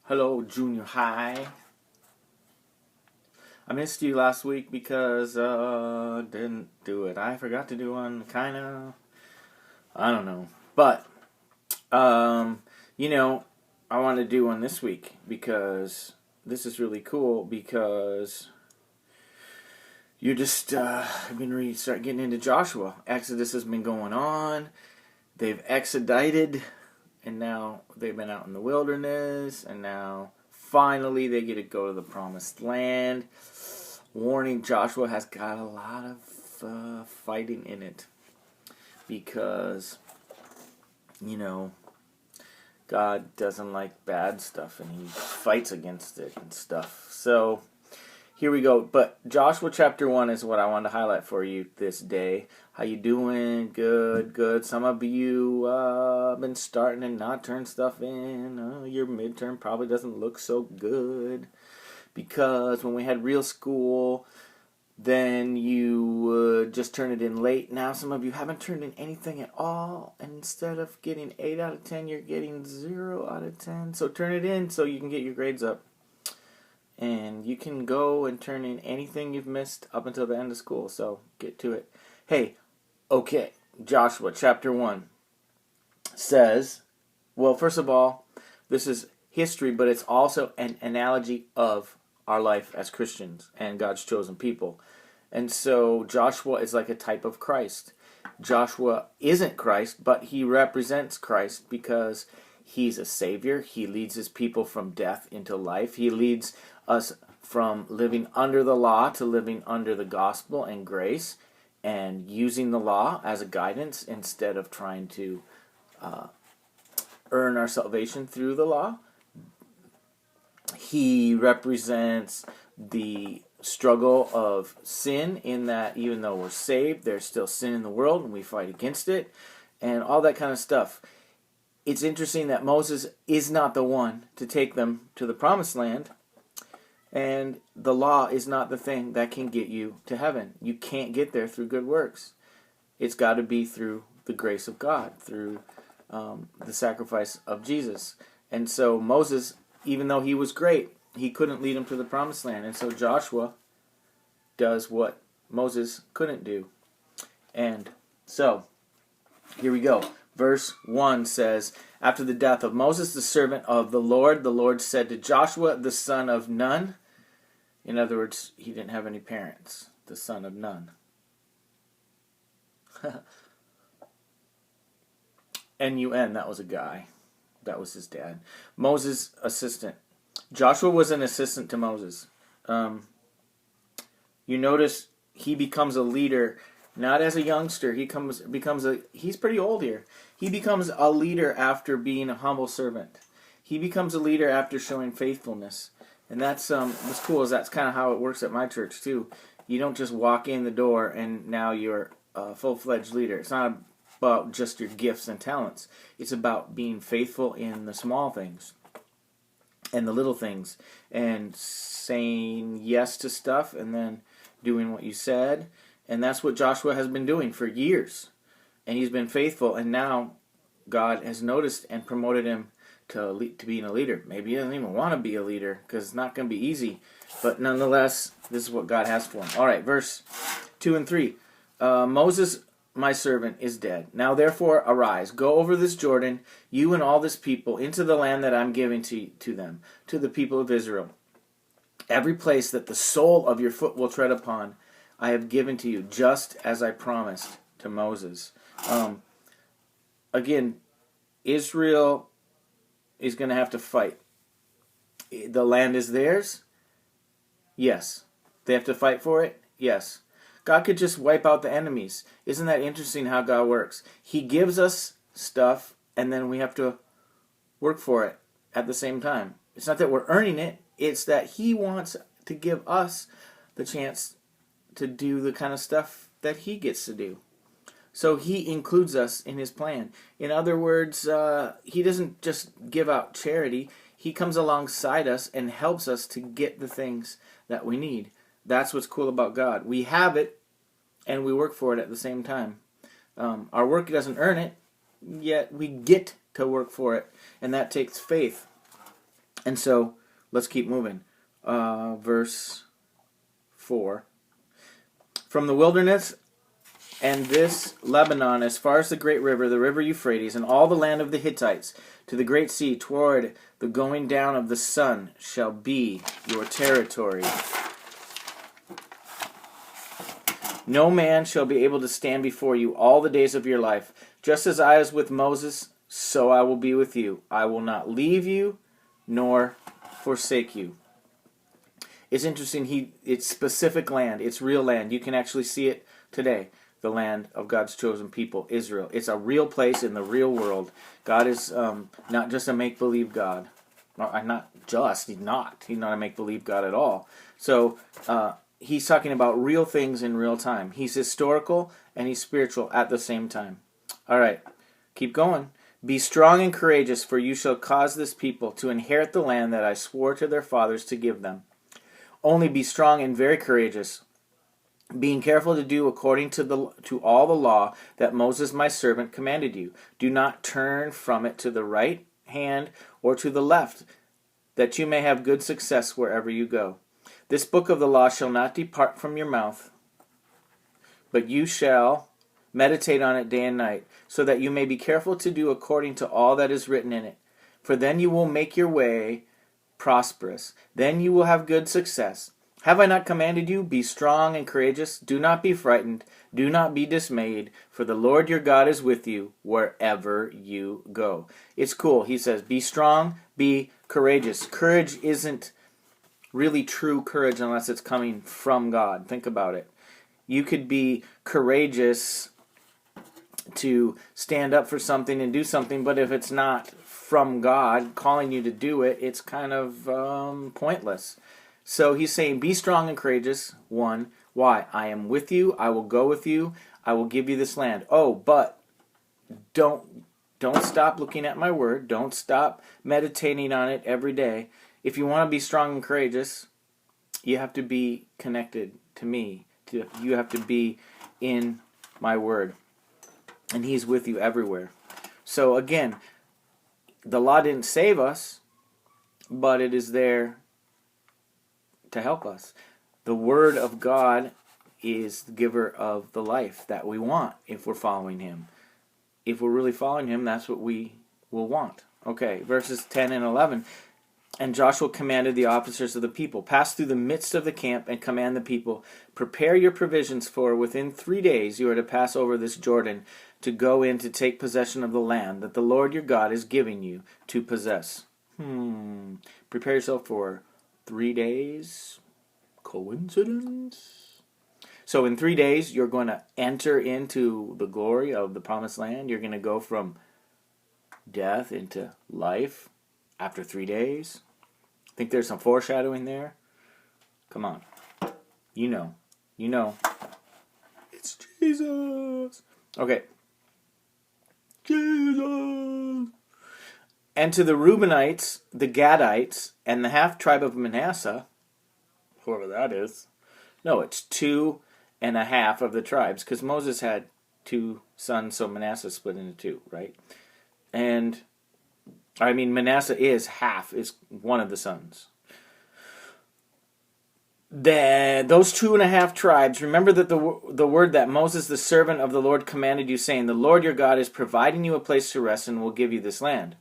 Hello, junior high. I missed you last week because didn't do it. I forgot to do one, kinda. I don't know, but um, you know, I want to do one this week because this is really cool because you just been start getting into Joshua. Exodus has been going on. They've extradited, and now they've been out in the wilderness, and now finally they get to go to the promised land. Warning, Joshua has got a lot of fighting in it because, God doesn't like bad stuff and he fights against it and stuff. So, here we go. But Joshua chapter 1 is what I want to highlight for you this day. How you doing? Good, good. Some of you been starting and not turn stuff in. Your midterm probably doesn't look so good. Because when we had real school, then you would just turn it in late. Now some of you haven't turned in anything at all. And instead of getting 8 out of 10, you're getting 0 out of 10. So turn it in so you can get your grades up. And you can go and turn in anything you've missed up until the end of school. So get to it. Hey, okay, Joshua chapter 1 says, well, first of all, this is history, but it's also an analogy of our life as Christians and God's chosen people. And so Joshua is like a type of Christ. Joshua isn't Christ, but he represents Christ because he's a savior. He leads his people from death into life. He leads us from living under the law to living under the gospel and grace and using the law as a guidance instead of trying to earn our salvation through the law. He represents the struggle of sin in that even though we're saved, there's still sin in the world and we fight against it and all that kind of stuff. It's interesting that Moses is not the one to take them to the promised land, and the law is not the thing that can get you to heaven. You can't get there through good works. It's got to be through the grace of God, through the sacrifice of Jesus. And so Moses, even though he was great, he couldn't lead them to the promised land. And so Joshua does what Moses couldn't do. And so, here we go. Verse 1 says, after the death of Moses, the servant of the Lord said to Joshua, the son of Nun. In other words, he didn't have any parents. The son of Nun. N-U-N, that was a guy. That was his dad. Moses' assistant. Joshua was an assistant to Moses. You notice he becomes a leader, not as a youngster. He's pretty old here. He becomes a leader after being a humble servant. He becomes a leader after showing faithfulness. And that's what's cool is that's kind of how it works at my church too. You don't just walk in the door and now you're a full-fledged leader. It's not about just your gifts and talents. It's about being faithful in the small things and the little things and saying yes to stuff and then doing what you said. And that's what Joshua has been doing for years. And he's been faithful, and now God has noticed and promoted him to being a leader. Maybe he doesn't even want to be a leader because it's not going to be easy. But nonetheless, this is what God has for him. All right, verse 2 and 3. Moses, my servant, is dead. Now therefore arise, go over this Jordan, you and all this people, into the land that I'm giving to them, to the people of Israel. Every place that the sole of your foot will tread upon, I have given to you, just as I promised to Moses. Again, Israel is going to have to fight. The land is theirs? Yes. They have to fight for it? Yes. God could just wipe out the enemies. Isn't that interesting how God works? He gives us stuff, and then we have to work for it at the same time. It's not that we're earning it. It's that He wants to give us the chance to do the kind of stuff that He gets to do. So He includes us in His plan. In other words, He doesn't just give out charity. He comes alongside us and helps us to get the things that we need. That's what's cool about God. We have it, and we work for it at the same time. Our work doesn't earn it, yet we get to work for it, and that takes faith. And so, let's keep moving. Verse 4. From the wilderness and this Lebanon, as far as the great river, the river Euphrates, and all the land of the Hittites, to the great sea, toward the going down of the sun, shall be your territory. No man shall be able to stand before you all the days of your life. Just as I was with Moses, so I will be with you. I will not leave you nor forsake you. It's interesting, it's specific land, it's real land. You can actually see it today, the land of God's chosen people, Israel. It's a real place in the real world. God is not just a make-believe God. Not just, he's not a make-believe God at all. So, he's talking about real things in real time. He's historical and he's spiritual at the same time. All right, keep going. Be strong and courageous, for you shall cause this people to inherit the land that I swore to their fathers to give them. Only be strong and very courageous, being careful to do according to all the law that Moses my servant commanded you. Do not turn from it to the right hand or to the left, that you may have good success wherever you go. This book of the law shall not depart from your mouth, but you shall meditate on it day and night, so that you may be careful to do according to all that is written in it. For then you will make your way prosperous. Then you will have good success. Have I not commanded you? Be strong and courageous. Do not be frightened. Do not be dismayed, for the Lord your God is with you wherever you go. It's cool. He says, be strong, be courageous. Courage isn't really true courage unless it's coming from God. Think about it. You could be courageous to stand up for something and do something, but if it's not from God calling you to do it, it's kind of pointless. So he's saying, be strong and courageous. 1. Why? I am with you. I will go with you. I will give you this land. Oh, but don't stop looking at my word. Don't stop meditating on it every day. If you want to be strong and courageous, you have to be connected to me. You have to be in my word. And he's with you everywhere. So again, the law didn't save us, but it is there to help us. The word of God is the giver of the life that we want if we're following him. If we're really following him, that's what we will want. Okay, verses 10 and 11. And Joshua commanded the officers of the people, pass through the midst of the camp and command the people, prepare your provisions, for within 3 days you are to pass over this Jordan to go in to take possession of the land that the Lord your God is giving you to possess. Prepare yourself for 3 days. Coincidence? So in 3 days you're going to enter into the glory of the promised land. You're going to go from death into life after 3 days. Think there's some foreshadowing there? Come on. You know. It's Jesus. Okay. Jesus. And to the Reubenites, the Gadites, and the half-tribe of Manasseh, whoever that is. No, it's 2.5 of the tribes, because Moses had 2 sons, so Manasseh split into 2, right? And Manasseh is one of the sons. Those 2.5 tribes, remember that the word that Moses, the servant of the Lord, commanded you, saying, the Lord your God is providing you a place to rest and will give you this land.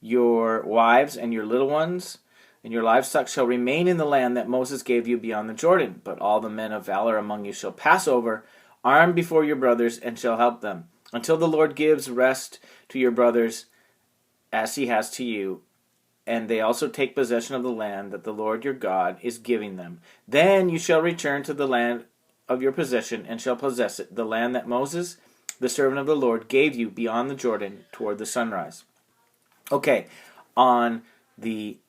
Your wives and your little ones and your livestock shall remain in the land that Moses gave you beyond the Jordan. But all the men of valor among you shall pass over, armed before your brothers, and shall help them, until the Lord gives rest to your brothers as he has to you, and they also take possession of the land that the Lord your God is giving them. Then you shall return to the land of your possession, and shall possess it, the land that Moses, the servant of the Lord, gave you beyond the Jordan toward the sunrise. Okay, on the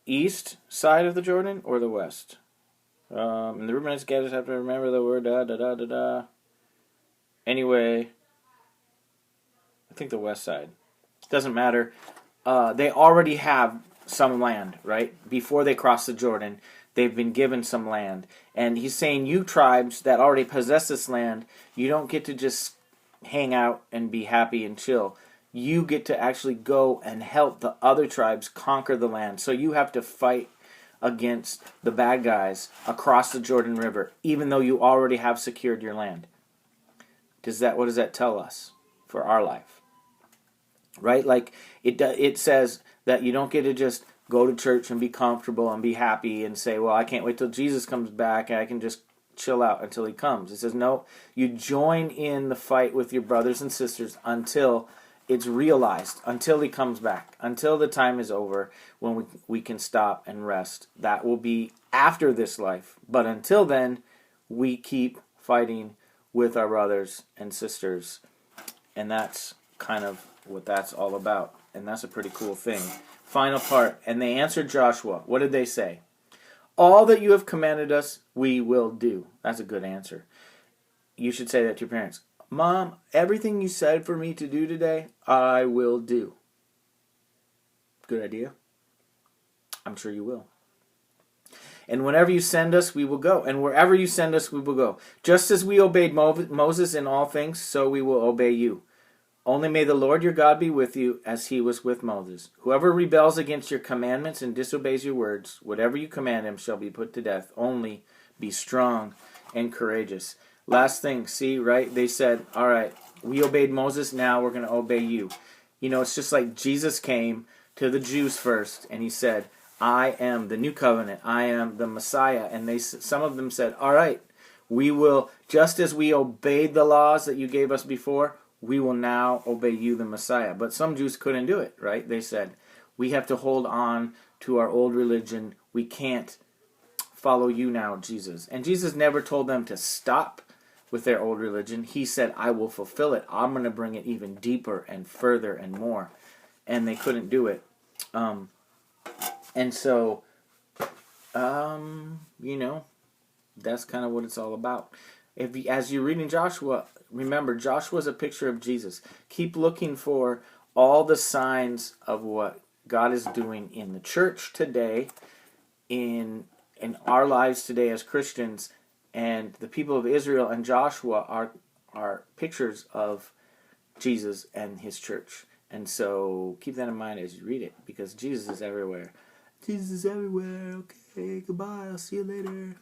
east side of the Jordan or the west? And the Reubenites, Gadites have to remember the word Anyway, I think the west side. Doesn't matter. They already have some land, right? Before they cross the Jordan, they've been given some land. And he's saying, you tribes that already possess this land, you don't get to just hang out and be happy and chill. you get to actually go and help the other tribes conquer the land. So you have to fight against the bad guys across the Jordan River, even though you already have secured your land. What does that tell us for our life? Right? Like it says that you don't get to just go to church and be comfortable and be happy and say, well, I can't wait till Jesus comes back and I can just chill out until he comes. It says, no, you join in the fight with your brothers and sisters until it's realized, until he comes back, until the time is over when we can stop and rest. That will be after this life. But until then, we keep fighting with our brothers and sisters. And that's kind of what that's all about. And that's a pretty cool thing. Final part. And they answered Joshua. What did they say? All that you have commanded us, we will do. That's a good answer. You should say that to your parents. Mom, everything you said for me to do today, I will do. Good idea. I'm sure you will. And whenever you send us, we will go. And wherever you send us, we will go. Just as we obeyed Moses in all things, so we will obey you. Only may the Lord your God be with you as he was with Moses. Whoever rebels against your commandments and disobeys your words, whatever you command him shall be put to death. Only be strong and courageous. Last thing, see, right? They said, all right, we obeyed Moses, now we're going to obey you. You know, it's just like Jesus came to the Jews first, and he said, I am the new covenant. I am the Messiah. And some of them said, all right, we will, just as we obeyed the laws that you gave us before, we will now obey you, the Messiah. But some Jews couldn't do it, right? They said, we have to hold on to our old religion. We can't follow you now, Jesus. And Jesus never told them to stop with their old religion. He said, I will fulfill it. I'm going to bring it even deeper and further and more. And they couldn't do it. And so, you know, that's kind of what it's all about. As you're reading Joshua, remember, Joshua's a picture of Jesus. Keep looking for all the signs of what God is doing in the church today, in our lives today as Christians, and the people of Israel and Joshua are pictures of Jesus and his church. And so keep that in mind as you read it, because Jesus is everywhere. Jesus is everywhere. Okay, goodbye. I'll see you later.